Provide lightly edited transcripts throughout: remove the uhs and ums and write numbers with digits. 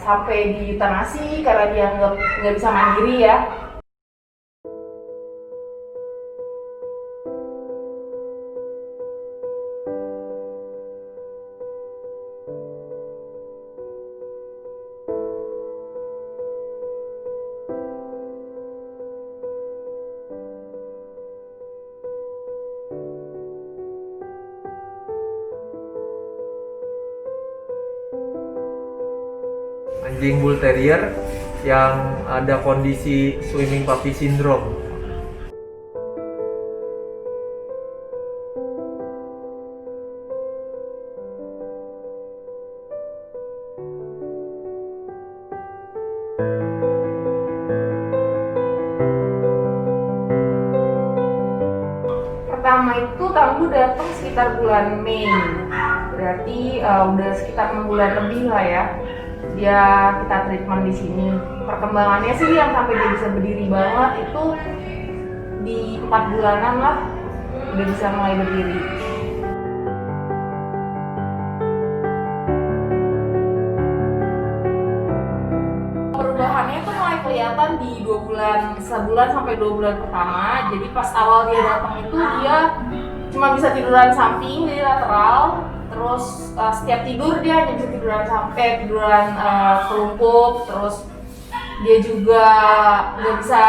sampai di eutanasi karena dia nggak bisa mandiri ya. Anjing Bull Terrier yang ada kondisi swimming puppy syndrome. Pertama itu Tangguh datang sekitar bulan Mei, berarti udah sekitar 6 bulan lebih lah ya. Dia kita treatment di sini. Perkembangannya sih yang sampai dia bisa berdiri banget itu di 4 bulanan lah, udah bisa mulai berdiri. Perubahannya tuh mulai kelihatan di 2 bulan, sebulan sampai 2 bulan pertama. Jadi pas awal dia datang itu dia cuma bisa tiduran samping, jadi lateral. Terus setiap tidur dia hanya bisa tiduran sampai tiduran kelungkup. Terus dia juga nggak bisa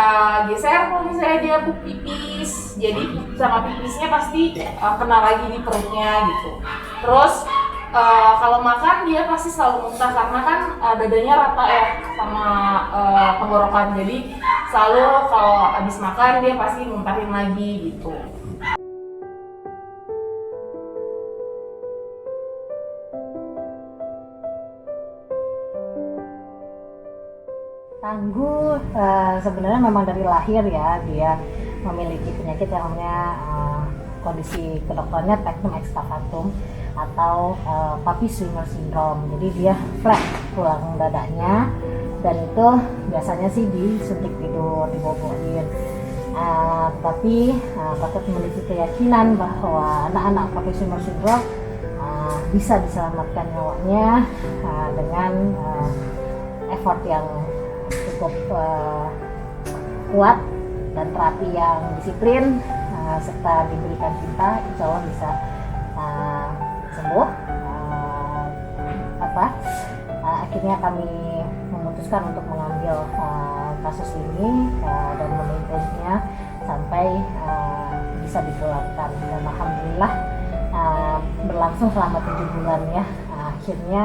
geser kalau misalnya dia pipis. Jadi sama pipisnya pasti kena lagi di perutnya gitu. Terus kalau makan dia pasti selalu muntah karena kan dadanya rata ya sama tenggorokan, jadi selalu kalau habis makan dia pasti muntahin lagi gitu. Tangguh sebenarnya memang dari lahir ya dia memiliki penyakit yang namanya kondisi kedokterannya Pecten excavatum atau puppy swimmer syndrome. Jadi dia flat tulang dadanya dan itu biasanya sih disuntik tidur, diboboin. Tapi patut memiliki keyakinan bahwa anak-anak puppy swimmer syndrome bisa diselamatkan nyawanya dengan effort yang cukup kuat dan terapi yang disiplin serta diberikan cinta, insya Allah bisa sembuh. Akhirnya kami memutuskan untuk mengambil kasus ini dan memaintennya sampai bisa dipulangkan, dan alhamdulillah berlangsung selama 7 bulan ya. Akhirnya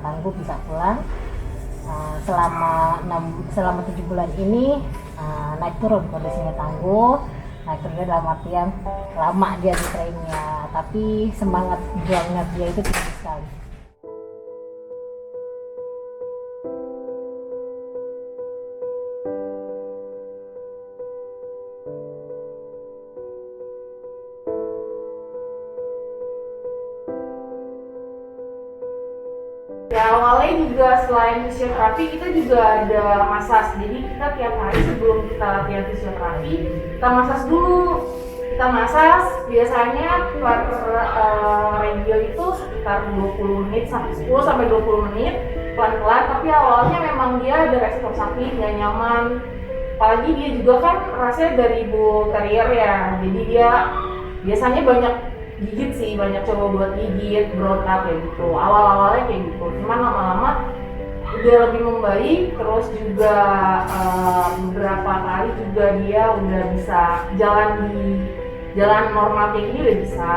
Tangguh bisa pulang. Selama 7 bulan ini naik turun kondisinya Tangguh. Naik turunnya dalam artian lama dia di trainnya, tapi semangat juangnya dia itu tinggi sekali. Ya awalnya juga selain fisioterapi kita juga ada masas. Jadi kita tiap hari sebelum kita latihan fisioterapi kita masas dulu. Kita masas biasanya per regio itu sekitar 20 menit, 10 sampai 20 menit pelan-pelan. Tapi awalnya memang dia ada respon sakit, nggak nyaman. Apalagi dia juga kan rasanya dari Bull Terrier ya. Jadi dia biasanya banyak gigit sih, banyak coba buat gigit, berontak kayak gitu. Awal-awalnya kayak gitu, cuman lama-lama udah lebih membaik. Terus juga beberapa kali juga dia udah bisa jalan normal kayak gini, udah bisa.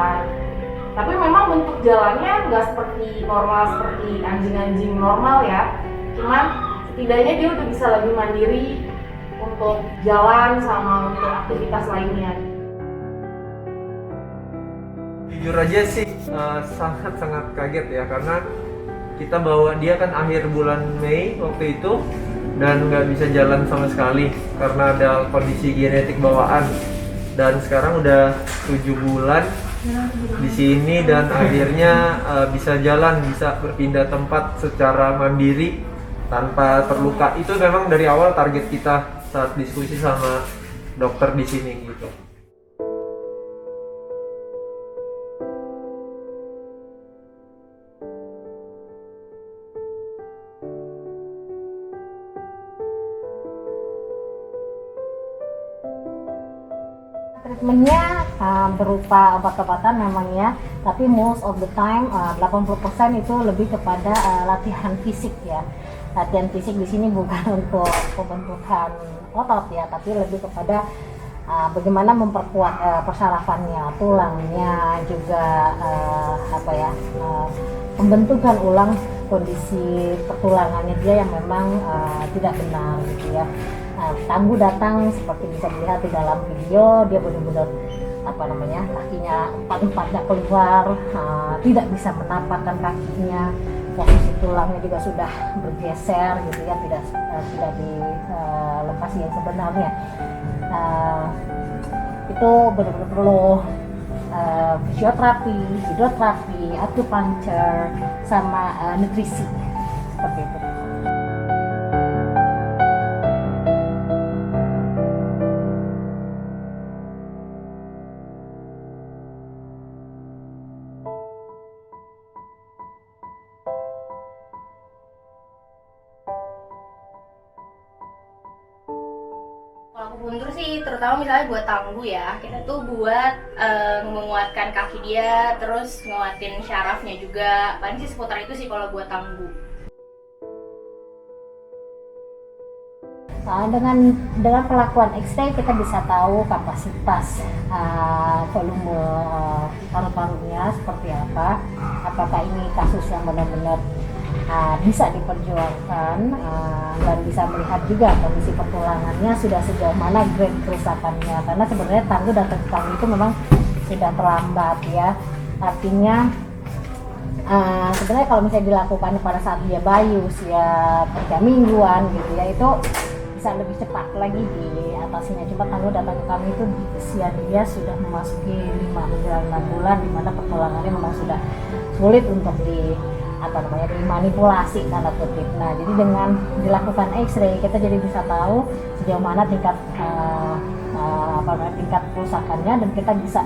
Tapi memang bentuk jalannya nggak seperti normal seperti anjing-anjing normal ya. Cuman setidaknya dia udah bisa lebih mandiri untuk jalan sama untuk aktivitas lainnya. Jujur aja sih sangat-sangat kaget ya, karena kita bawa dia kan akhir bulan Mei waktu itu dan nggak bisa jalan sama sekali karena ada kondisi genetik bawaan, dan sekarang udah 7 bulan di sini dan akhirnya bisa jalan, bisa berpindah tempat secara mandiri tanpa terluka. Itu memang dari awal target kita saat diskusi sama dokter di sini gitu. Treatmentnya berupa obat-obatan memangnya, tapi most of the time 80% itu lebih kepada latihan fisik ya. Latihan fisik di sini bukan untuk pembentukan otot ya, tapi lebih kepada bagaimana memperkuat persarafannya, tulangnya, juga pembentukan ulang kondisi pertulangannya dia yang memang tidak benar gitu ya. Tangguh datang seperti bisa dilihat di dalam video, dia benar-benar kakinya empat-empatnya keluar, tidak bisa menapakkan kakinya, posisi tulangnya juga sudah bergeser gitu ya, tidak di lokasi yang sebenarnya. Itu benar-benar perlu fisioterapi, hidroterapi, acupuncture, sama nutrisi seperti itu. Kalau akupuntur sih terutama misalnya buat tangguh ya, kita tuh buat menguatkan kaki dia, terus nguatin syarafnya juga. Paling sih seputar itu sih kalau buat tangguh. Dengan perlakuan X-ray kita bisa tahu kapasitas volume paru-parunya seperti apa. Apakah ini kasus yang benar-benar bisa diperjuangkan, dan bisa melihat juga kondisi pertulangannya sudah sejauh mana grade kerusakannya, karena sebenarnya tangguh datang ke kami itu memang sudah terlambat ya. Artinya sebenarnya kalau misalnya dilakukan pada saat dia bayi usia 3 mingguan gitu ya, itu bisa lebih cepat lagi diatasinya. Cuma tangguh datang ke kami itu di usia dia sudah memasuki 5 menjelang 6 bulan, di mana pertulangannya memang sudah sulit untuk dimanipulasi tanda kutip. Nah, jadi dengan dilakukan X-ray kita jadi bisa tahu sejauh mana tingkat tingkat kerusakannya, dan kita bisa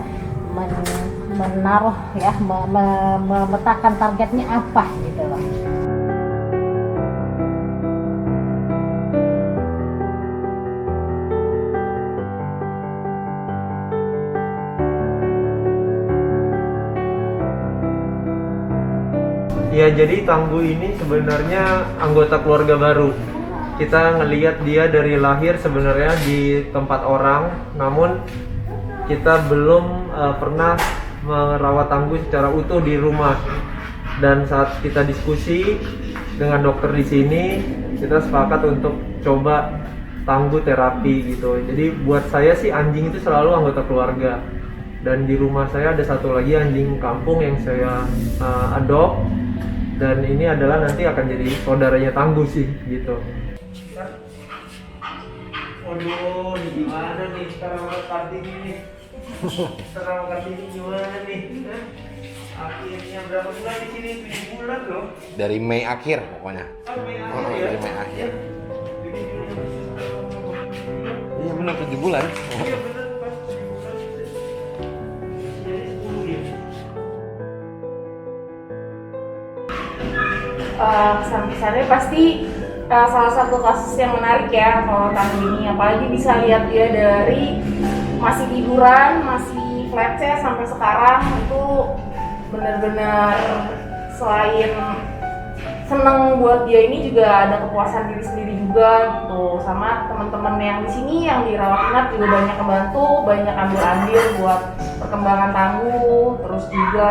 menaruh ya, memetakan targetnya apa gitu loh. Ya, jadi Tangguh ini sebenarnya anggota keluarga baru. Kita ngelihat dia dari lahir sebenarnya di tempat orang, namun kita belum pernah merawat Tangguh secara utuh di rumah. Dan saat kita diskusi dengan dokter di sini, kita sepakat untuk coba Tangguh terapi gitu. Jadi buat saya sih anjing itu selalu anggota keluarga. Dan di rumah saya ada satu lagi anjing kampung yang saya adopt. Dan ini adalah nanti akan jadi saudaranya Tangguh sih gitu. Waduh, ini gimana nih sekarang Kartini nih? Sekarang Kartini gimana nih? Akhirnya berapa bulan di sini? 7 bulan loh. Dari Mei akhir pokoknya. Oh, Mei akhir ya? Dari Mei akhir. Iya benar 7 bulan. Iya benar pas 7 bulan. Jadi 10 ya. Kesan-kesannya pasti salah satu kasus yang menarik ya kalau Tangguh ini, apalagi bisa lihat dia dari masih tiduran, masih flat chest sampai sekarang, itu benar-benar selain seneng buat dia ini juga ada kepuasan diri sendiri juga gitu. Sama teman-teman yang di sini yang dirawat inap juga banyak kebantu, banyak ambil-ambil buat perkembangan Tangguh. Terus juga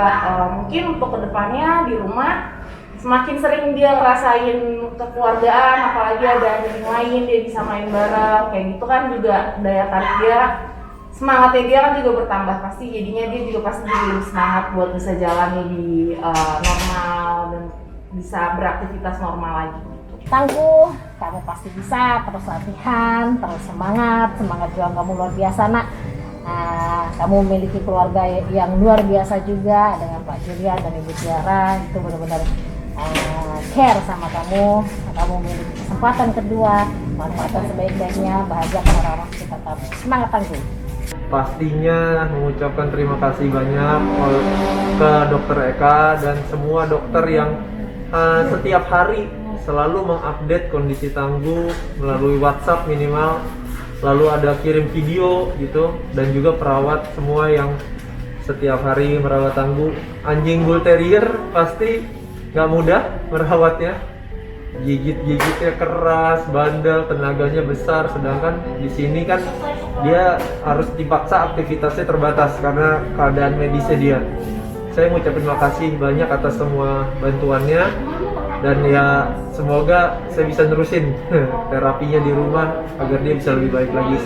mungkin untuk kedepannya di rumah semakin sering dia ngerasain kekeluargaan, apalagi ada anjing lain dia bisa main bareng kayak gitu kan, juga daya tarik dia, semangatnya dia kan juga bertambah pasti. Jadinya dia juga pasti jadi lebih semangat buat bisa jalani di normal dan bisa beraktivitas normal lagi. Tangguh, kamu pasti bisa, terus latihan, terus semangat juang kamu luar biasa nak. Nah, kamu memiliki keluarga yang luar biasa juga dengan Pak Julian dan Ibu Tiara, itu benar-benar care sama kamu memiliki kesempatan kedua, manfaatkan sebaik-baiknya, bahagiakan orang-orang sekitar kamu. Semangat Tangguh. Pastinya mengucapkan terima kasih banyak ke Dokter Eka dan semua dokter yang setiap hari selalu mengupdate kondisi Tangguh melalui WhatsApp minimal. lalu ada kirim video gitu, dan juga perawat semua yang setiap hari merawat Tangguh. Anjing Bull Terrier pasti nggak mudah merawatnya, gigitnya keras, bandel, tenaganya besar. Sedangkan di sini kan dia harus dipaksa, aktivitasnya terbatas karena keadaan medisnya dia. Saya mau ucapin makasih banyak atas semua bantuannya, dan ya semoga saya bisa nerusin terapinya di rumah agar dia bisa lebih baik lagi.